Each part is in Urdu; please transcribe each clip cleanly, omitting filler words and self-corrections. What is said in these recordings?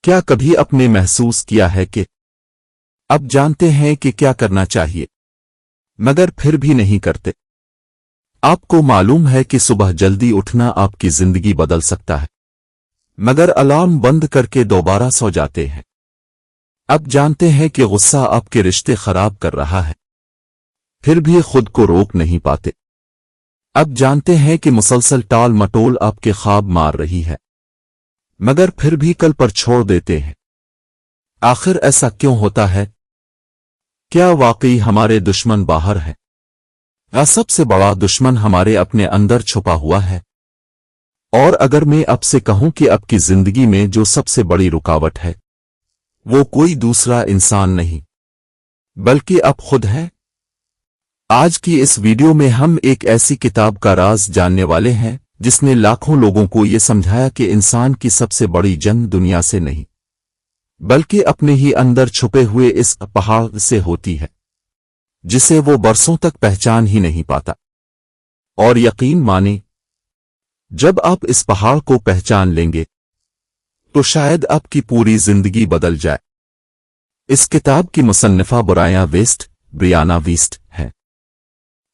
کیا کبھی آپ نے محسوس کیا ہے کہ اب جانتے ہیں کہ کیا کرنا چاہیے مگر پھر بھی نہیں کرتے؟ آپ کو معلوم ہے کہ صبح جلدی اٹھنا آپ کی زندگی بدل سکتا ہے، مگر الارم بند کر کے دوبارہ سو جاتے ہیں۔ اب جانتے ہیں کہ غصہ آپ کے رشتے خراب کر رہا ہے، پھر بھی خود کو روک نہیں پاتے۔ اب جانتے ہیں کہ مسلسل ٹال مٹول آپ کے خواب مار رہی ہے، مگر پھر بھی کل پر چھوڑ دیتے ہیں۔ آخر ایسا کیوں ہوتا ہے؟ کیا واقعی ہمارے دشمن باہر ہے یا سب سے بڑا دشمن ہمارے اپنے اندر چھپا ہوا ہے؟ اور اگر میں آپ سے کہوں کہ آپ کی زندگی میں جو سب سے بڑی رکاوٹ ہے وہ کوئی دوسرا انسان نہیں بلکہ آپ خود ہیں؟ آج کی اس ویڈیو میں ہم ایک ایسی کتاب کا راز جاننے والے ہیں جس نے لاکھوں لوگوں کو یہ سمجھایا کہ انسان کی سب سے بڑی جنگ دنیا سے نہیں بلکہ اپنے ہی اندر چھپے ہوئے اس پہاڑ سے ہوتی ہے جسے وہ برسوں تک پہچان ہی نہیں پاتا۔ اور یقین مانیں، جب آپ اس پہاڑ کو پہچان لیں گے تو شاید آپ کی پوری زندگی بدل جائے۔ اس کتاب کی مصنفہ بریانا ویسٹ ہے۔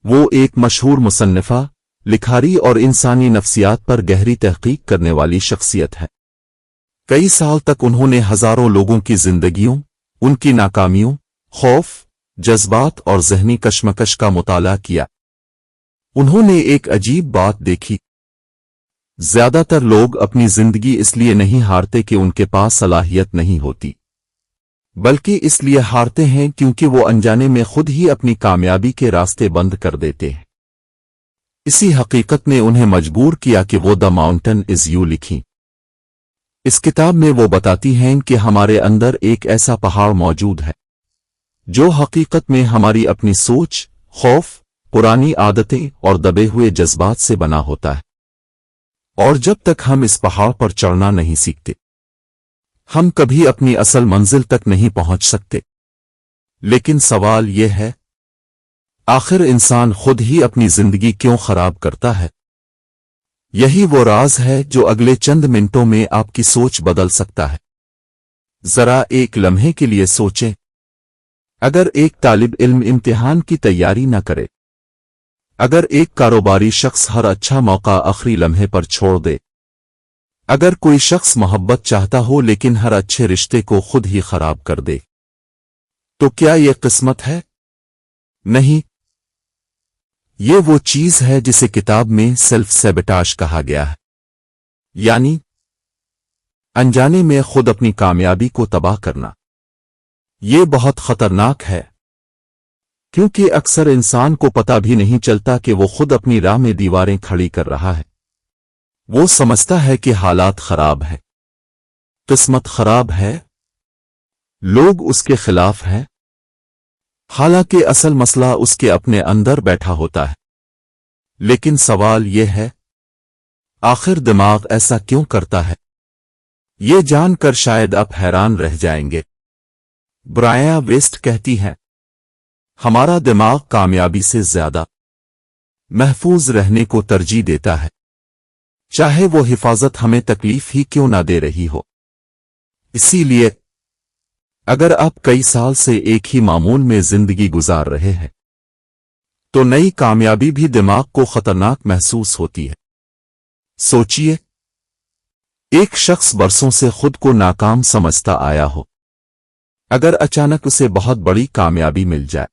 وہ ایک مشہور مصنفہ، لکھاری اور انسانی نفسیات پر گہری تحقیق کرنے والی شخصیت ہے۔ کئی سال تک انہوں نے ہزاروں لوگوں کی زندگیوں، ان کی ناکامیوں، خوف، جذبات اور ذہنی کشمکش کا مطالعہ کیا۔ انہوں نے ایک عجیب بات دیکھی۔ زیادہ تر لوگ اپنی زندگی اس لیے نہیں ہارتے کہ ان کے پاس صلاحیت نہیں ہوتی، بلکہ اس لیے ہارتے ہیں کیونکہ وہ انجانے میں خود ہی اپنی کامیابی کے راستے بند کر دیتے ہیں۔ اسی حقیقت نے انہیں مجبور کیا کہ وہ دا ماؤنٹن از یو لکھیں۔ اس کتاب میں وہ بتاتی ہیں کہ ہمارے اندر ایک ایسا پہاڑ موجود ہے جو حقیقت میں ہماری اپنی سوچ، خوف، پرانی عادتیں اور دبے ہوئے جذبات سے بنا ہوتا ہے۔ اور جب تک ہم اس پہاڑ پر چڑھنا نہیں سیکھتے ہم کبھی اپنی اصل منزل تک نہیں پہنچ سکتے۔ لیکن سوال یہ ہے، آخر انسان خود ہی اپنی زندگی کیوں خراب کرتا ہے؟ یہی وہ راز ہے جو اگلے چند منٹوں میں آپ کی سوچ بدل سکتا ہے۔ ذرا ایک لمحے کے لیے سوچیں، اگر ایک طالب علم امتحان کی تیاری نہ کرے، اگر ایک کاروباری شخص ہر اچھا موقع آخری لمحے پر چھوڑ دے، اگر کوئی شخص محبت چاہتا ہو لیکن ہر اچھے رشتے کو خود ہی خراب کر دے، تو کیا یہ قسمت ہے؟ نہیں، یہ وہ چیز ہے جسے کتاب میں سیلف سیبوٹاژ کہا گیا ہے، یعنی انجانے میں خود اپنی کامیابی کو تباہ کرنا۔ یہ بہت خطرناک ہے کیونکہ اکثر انسان کو پتہ بھی نہیں چلتا کہ وہ خود اپنی راہ میں دیواریں کھڑی کر رہا ہے۔ وہ سمجھتا ہے کہ حالات خراب ہے، قسمت خراب ہے، لوگ اس کے خلاف ہیں، حالانکہ اصل مسئلہ اس کے اپنے اندر بیٹھا ہوتا ہے۔ لیکن سوال یہ ہے، آخر دماغ ایسا کیوں کرتا ہے؟ یہ جان کر شاید آپ حیران رہ جائیں گے۔ برائنا ویسٹ کہتی ہے، ہمارا دماغ کامیابی سے زیادہ محفوظ رہنے کو ترجیح دیتا ہے، چاہے وہ حفاظت ہمیں تکلیف ہی کیوں نہ دے رہی ہو۔ اسی لیے اگر آپ کئی سال سے ایک ہی معمول میں زندگی گزار رہے ہیں تو نئی کامیابی بھی دماغ کو خطرناک محسوس ہوتی ہے۔ سوچئے، ایک شخص برسوں سے خود کو ناکام سمجھتا آیا ہو، اگر اچانک اسے بہت بڑی کامیابی مل جائے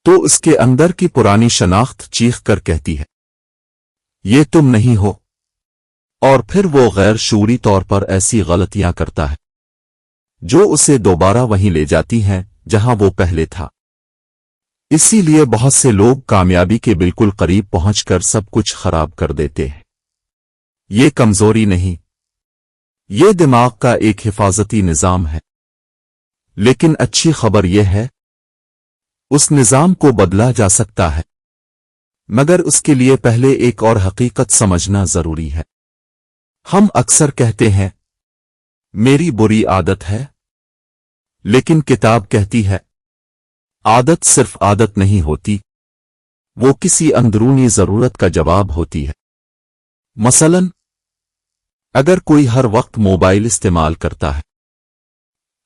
تو اس کے اندر کی پرانی شناخت چیخ کر کہتی ہے، یہ تم نہیں ہو، اور پھر وہ غیر شعوری طور پر ایسی غلطیاں کرتا ہے جو اسے دوبارہ وہیں لے جاتی ہیں جہاں وہ پہلے تھا۔ اسی لیے بہت سے لوگ کامیابی کے بالکل قریب پہنچ کر سب کچھ خراب کر دیتے ہیں۔ یہ کمزوری نہیں، یہ دماغ کا ایک حفاظتی نظام ہے۔ لیکن اچھی خبر یہ ہے، اس نظام کو بدلا جا سکتا ہے، مگر اس کے لیے پہلے ایک اور حقیقت سمجھنا ضروری ہے۔ ہم اکثر کہتے ہیں، میری بری عادت ہے، لیکن کتاب کہتی ہے، عادت صرف عادت نہیں ہوتی، وہ کسی اندرونی ضرورت کا جواب ہوتی ہے۔ مثلاً اگر کوئی ہر وقت موبائل استعمال کرتا ہے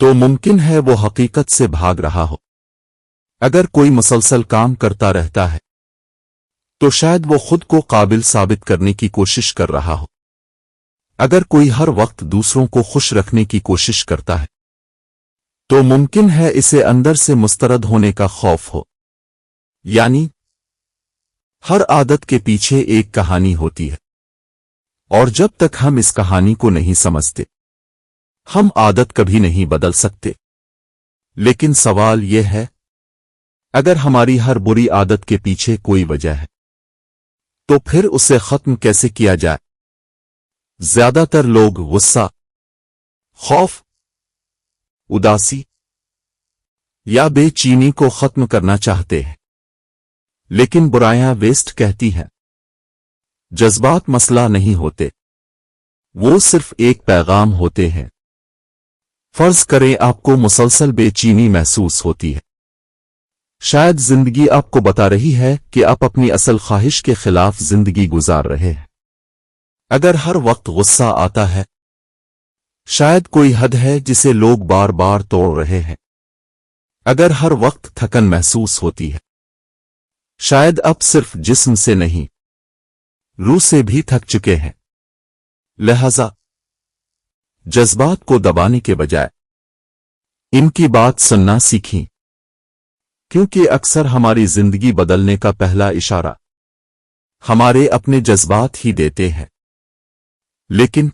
تو ممکن ہے وہ حقیقت سے بھاگ رہا ہو۔ اگر کوئی مسلسل کام کرتا رہتا ہے تو شاید وہ خود کو قابل ثابت کرنے کی کوشش کر رہا ہو۔ اگر کوئی ہر وقت دوسروں کو خوش رکھنے کی کوشش کرتا ہے تو ممکن ہے اسے اندر سے مسترد ہونے کا خوف ہو۔ یعنی ہر عادت کے پیچھے ایک کہانی ہوتی ہے، اور جب تک ہم اس کہانی کو نہیں سمجھتے ہم عادت کبھی نہیں بدل سکتے۔ لیکن سوال یہ ہے، اگر ہماری ہر بری عادت کے پیچھے کوئی وجہ ہے تو پھر اسے ختم کیسے کیا جائے؟ زیادہ تر لوگ غصہ، خوف، اداسی یا بے چینی کو ختم کرنا چاہتے ہیں، لیکن برائیاں ویسٹ کہتی ہیں جذبات مسئلہ نہیں ہوتے، وہ صرف ایک پیغام ہوتے ہیں۔ فرض کریں آپ کو مسلسل بے چینی محسوس ہوتی ہے۔ شاید زندگی آپ کو بتا رہی ہے کہ آپ اپنی اصل خواہش کے خلاف زندگی گزار رہے ہیں۔ اگر ہر وقت غصہ آتا ہے، شاید کوئی حد ہے جسے لوگ بار بار توڑ رہے ہیں۔ اگر ہر وقت تھکن محسوس ہوتی ہے، شاید اب صرف جسم سے نہیں روح سے بھی تھک چکے ہیں۔ لہذا جذبات کو دبانے کے بجائے ان کی بات سننا سیکھیں، کیونکہ اکثر ہماری زندگی بدلنے کا پہلا اشارہ ہمارے اپنے جذبات ہی دیتے ہیں۔ لیکن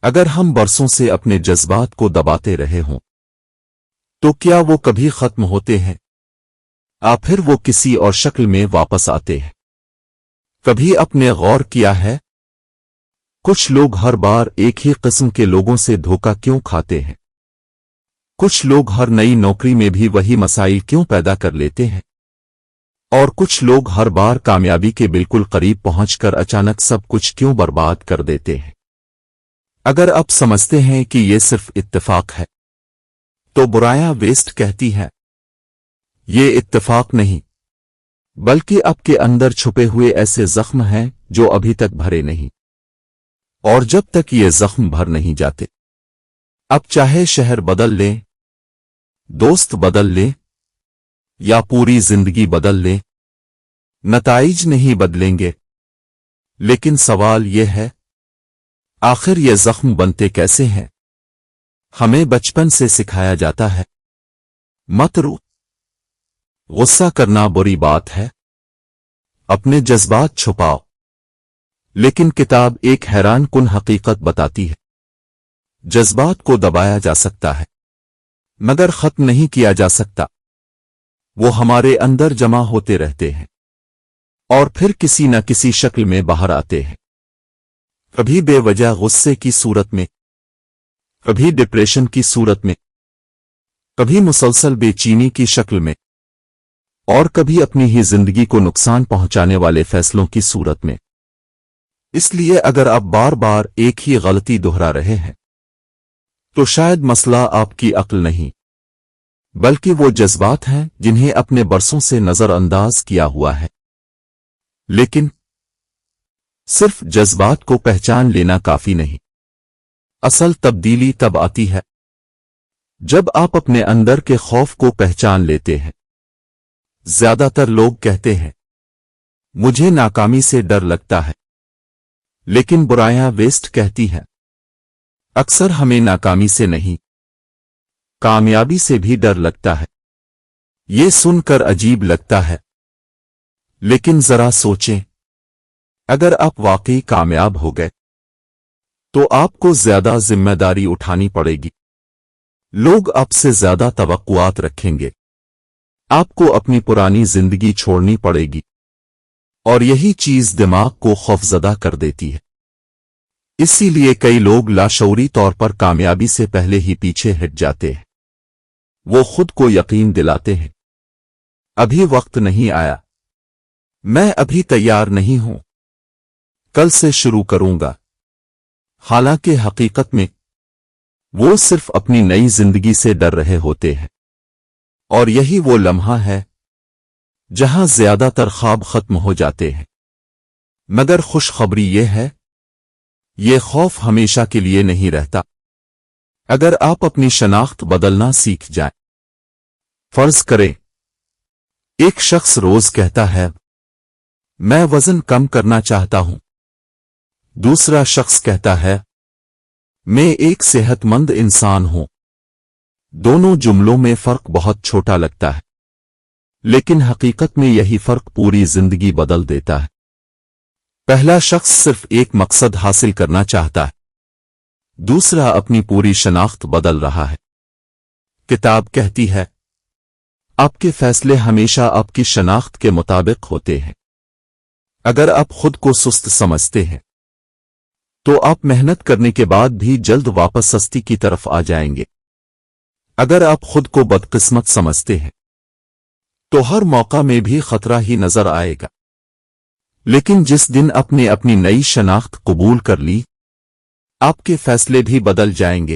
اگر ہم برسوں سے اپنے جذبات کو دباتے رہے ہوں تو کیا وہ کبھی ختم ہوتے ہیں؟ پھر وہ کسی اور شکل میں واپس آتے ہیں۔ کبھی اپنے غور کیا ہے کچھ لوگ ہر بار ایک ہی قسم کے لوگوں سے دھوکہ کیوں کھاتے ہیں؟ کچھ لوگ ہر نئی نوکری میں بھی وہی مسائل کیوں پیدا کر لیتے ہیں؟ اور کچھ لوگ ہر بار کامیابی کے بالکل قریب پہنچ کر اچانک سب کچھ کیوں برباد کر دیتے ہیں؟ اگر آپ سمجھتے ہیں کہ یہ صرف اتفاق ہے تو برائیاں ویسٹ کہتی ہے یہ اتفاق نہیں، بلکہ آپ کے اندر چھپے ہوئے ایسے زخم ہیں جو ابھی تک بھرے نہیں، اور جب تک یہ زخم بھر نہیں جاتے اب چاہے شہر بدل لیں، دوست بدل لیں یا پوری زندگی بدل لیں، نتائج نہیں بدلیں گے۔ لیکن سوال یہ ہے، آخر یہ زخم بنتے کیسے ہیں؟ ہمیں بچپن سے سکھایا جاتا ہے مت رو، غصہ کرنا بری بات ہے، اپنے جذبات چھپاؤ۔ لیکن کتاب ایک حیران کن حقیقت بتاتی ہے، جذبات کو دبایا جا سکتا ہے مگر ختم نہیں کیا جا سکتا۔ وہ ہمارے اندر جمع ہوتے رہتے ہیں اور پھر کسی نہ کسی شکل میں باہر آتے ہیں، کبھی بے وجہ غصے کی صورت میں، کبھی ڈپریشن کی صورت میں، کبھی مسلسل بے چینی کی شکل میں، اور کبھی اپنی ہی زندگی کو نقصان پہنچانے والے فیصلوں کی صورت میں۔ اس لیے اگر آپ بار بار ایک ہی غلطی دہرا رہے ہیں تو شاید مسئلہ آپ کی عقل نہیں بلکہ وہ جذبات ہیں جنہیں اپنے برسوں سے نظر انداز کیا ہوا ہے۔ لیکن صرف جذبات کو پہچان لینا کافی نہیں، اصل تبدیلی تب آتی ہے جب آپ اپنے اندر کے خوف کو پہچان لیتے ہیں۔ زیادہ تر لوگ کہتے ہیں مجھے ناکامی سے ڈر لگتا ہے، لیکن برائیاں ویسٹ کہتی ہیں اکثر ہمیں ناکامی سے نہیں، کامیابی سے بھی ڈر لگتا ہے۔ یہ سن کر عجیب لگتا ہے، لیکن ذرا سوچیں، اگر آپ واقعی کامیاب ہو گئے تو آپ کو زیادہ ذمہ داری اٹھانی پڑے گی، لوگ آپ سے زیادہ توقعات رکھیں گے، آپ کو اپنی پرانی زندگی چھوڑنی پڑے گی، اور یہی چیز دماغ کو خوفزدہ کر دیتی ہے۔ اسی لیے کئی لوگ لاشعوری طور پر کامیابی سے پہلے ہی پیچھے ہٹ جاتے ہیں۔ وہ خود کو یقین دلاتے ہیں ابھی وقت نہیں آیا، میں ابھی تیار نہیں ہوں، کل سے شروع کروں گا، حالانکہ حقیقت میں وہ صرف اپنی نئی زندگی سے ڈر رہے ہوتے ہیں۔ اور یہی وہ لمحہ ہے جہاں زیادہ تر خواب ختم ہو جاتے ہیں۔ مگر خوشخبری یہ ہے یہ خوف ہمیشہ کے لیے نہیں رہتا اگر آپ اپنی شناخت بدلنا سیکھ جائیں۔ فرض کریں ایک شخص روز کہتا ہے میں وزن کم کرنا چاہتا ہوں، دوسرا شخص کہتا ہے میں ایک صحت مند انسان ہوں۔ دونوں جملوں میں فرق بہت چھوٹا لگتا ہے، لیکن حقیقت میں یہی فرق پوری زندگی بدل دیتا ہے۔ پہلا شخص صرف ایک مقصد حاصل کرنا چاہتا ہے، دوسرا اپنی پوری شناخت بدل رہا ہے۔ کتاب کہتی ہے آپ کے فیصلے ہمیشہ آپ کی شناخت کے مطابق ہوتے ہیں۔ اگر آپ خود کو سست سمجھتے ہیں تو آپ محنت کرنے کے بعد بھی جلد واپس سستی کی طرف آ جائیں گے۔ اگر آپ خود کو بدقسمت سمجھتے ہیں تو ہر موقع میں بھی خطرہ ہی نظر آئے گا، لیکن جس دن آپ نے اپنی نئی شناخت قبول کر لی، آپ کے فیصلے بھی بدل جائیں گے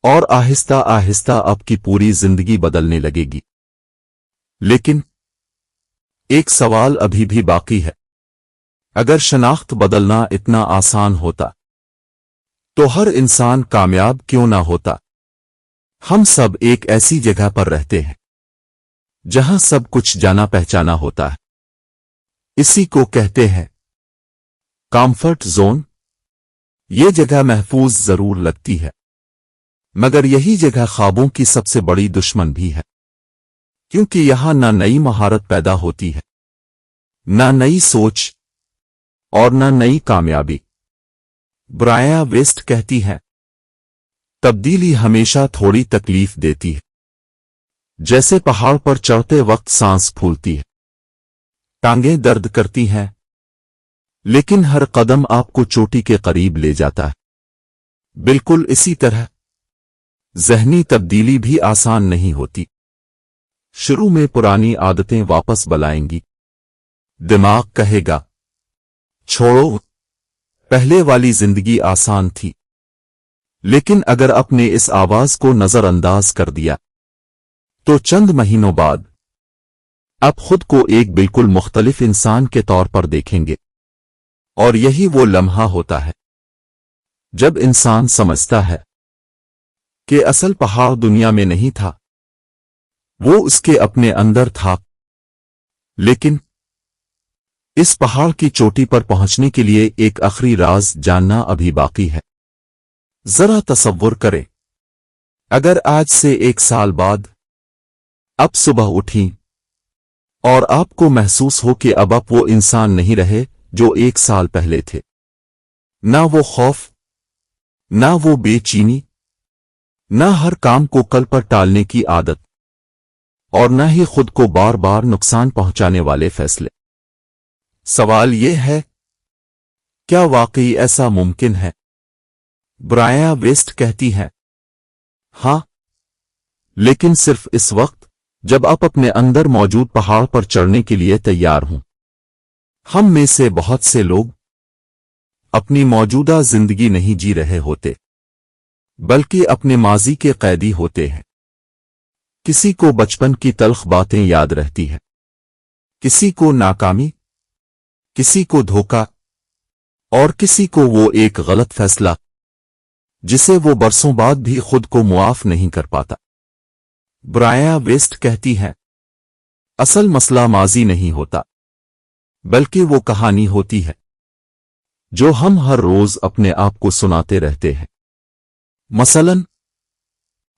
اور آہستہ آہستہ آپ کی پوری زندگی بدلنے لگے گی۔ لیکن ایک سوال ابھی بھی باقی ہے، اگر شناخت بدلنا اتنا آسان ہوتا تو ہر انسان کامیاب کیوں نہ ہوتا؟ ہم سب ایک ایسی جگہ پر رہتے ہیں جہاں سب کچھ جانا پہچانا ہوتا ہے، اسی کو کہتے ہیں کمفرٹ زون۔ یہ جگہ محفوظ ضرور لگتی ہے، مگر یہی جگہ خوابوں کی سب سے بڑی دشمن بھی ہے، کیونکہ یہاں نہ نئی مہارت پیدا ہوتی ہے، نہ نئی سوچ اور نہ نئی کامیابی۔ برائن ویسٹ کہتی ہے تبدیلی ہمیشہ تھوڑی تکلیف دیتی ہے، جیسے پہاڑ پر چڑھتے وقت سانس پھولتی ہے، ٹانگیں درد کرتی ہیں، لیکن ہر قدم آپ کو چوٹی کے قریب لے جاتا ہے۔ بالکل اسی طرح ذہنی تبدیلی بھی آسان نہیں ہوتی۔ شروع میں پرانی عادتیں واپس بلائیں گی، دماغ کہے گا چھوڑو، پہلے والی زندگی آسان تھی، لیکن اگر آپ نے اس آواز کو نظر انداز کر دیا تو چند مہینوں بعد آپ خود کو ایک بالکل مختلف انسان کے طور پر دیکھیں گے، اور یہی وہ لمحہ ہوتا ہے جب انسان سمجھتا ہے کہ اصل پہاڑ دنیا میں نہیں تھا، وہ اس کے اپنے اندر تھا۔ لیکن اس پہاڑ کی چوٹی پر پہنچنے کے لیے ایک آخری راز جاننا ابھی باقی ہے۔ ذرا تصور کریں، اگر آج سے 1 سال بعد اب صبح اٹھیں اور آپ کو محسوس ہو کہ اب آپ وہ انسان نہیں رہے جو 1 سال پہلے تھے، نہ وہ خوف، نہ وہ بے چینی، نہ ہر کام کو کل پر ٹالنے کی عادت، اور نہ ہی خود کو بار بار نقصان پہنچانے والے فیصلے۔ سوال یہ ہے کیا واقعی ایسا ممکن ہے؟ برائن ویسٹ کہتی ہے ہاں، لیکن صرف اس وقت جب آپ اپنے اندر موجود پہاڑ پر چڑھنے کے لیے تیار ہوں۔ ہم میں سے بہت سے لوگ اپنی موجودہ زندگی نہیں جی رہے ہوتے، بلکہ اپنے ماضی کے قیدی ہوتے ہیں۔ کسی کو بچپن کی تلخ باتیں یاد رہتی ہیں، کسی کو ناکامی، کسی کو دھوکہ، اور کسی کو وہ ایک غلط فیصلہ جسے وہ برسوں بعد بھی خود کو معاف نہیں کر پاتا۔ برائن ویسٹ کہتی ہے اصل مسئلہ ماضی نہیں ہوتا، بلکہ وہ کہانی ہوتی ہے جو ہم ہر روز اپنے آپ کو سناتے رہتے ہیں۔ مثلاً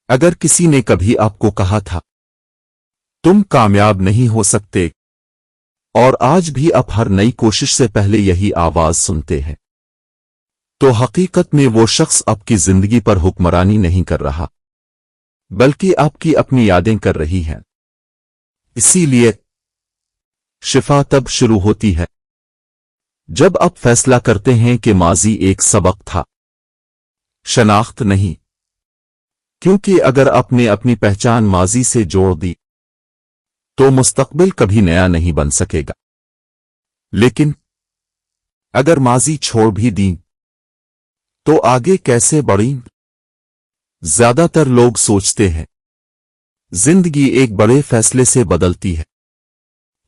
اگر کسی نے کبھی آپ کو کہا تھا تم کامیاب نہیں ہو سکتے، اور آج بھی آپ ہر نئی کوشش سے پہلے یہی آواز سنتے ہیں، تو حقیقت میں وہ شخص آپ کی زندگی پر حکمرانی نہیں کر رہا، بلکہ آپ کی اپنی یادیں کر رہی ہیں۔ اسی لیے شفا تب شروع ہوتی ہے جب آپ فیصلہ کرتے ہیں کہ ماضی ایک سبق تھا، شناخت نہیں، کیونکہ اگر آپ نے اپنی پہچان ماضی سے جوڑ دی تو مستقبل کبھی نیا نہیں بن سکے گا۔ لیکن اگر ماضی چھوڑ بھی دیں تو آگے کیسے بڑھیں؟ زیادہ تر لوگ سوچتے ہیں زندگی ایک بڑے فیصلے سے بدلتی ہے،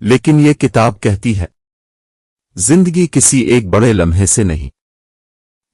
لیکن یہ کتاب کہتی ہے زندگی کسی ایک بڑے لمحے سے نہیں،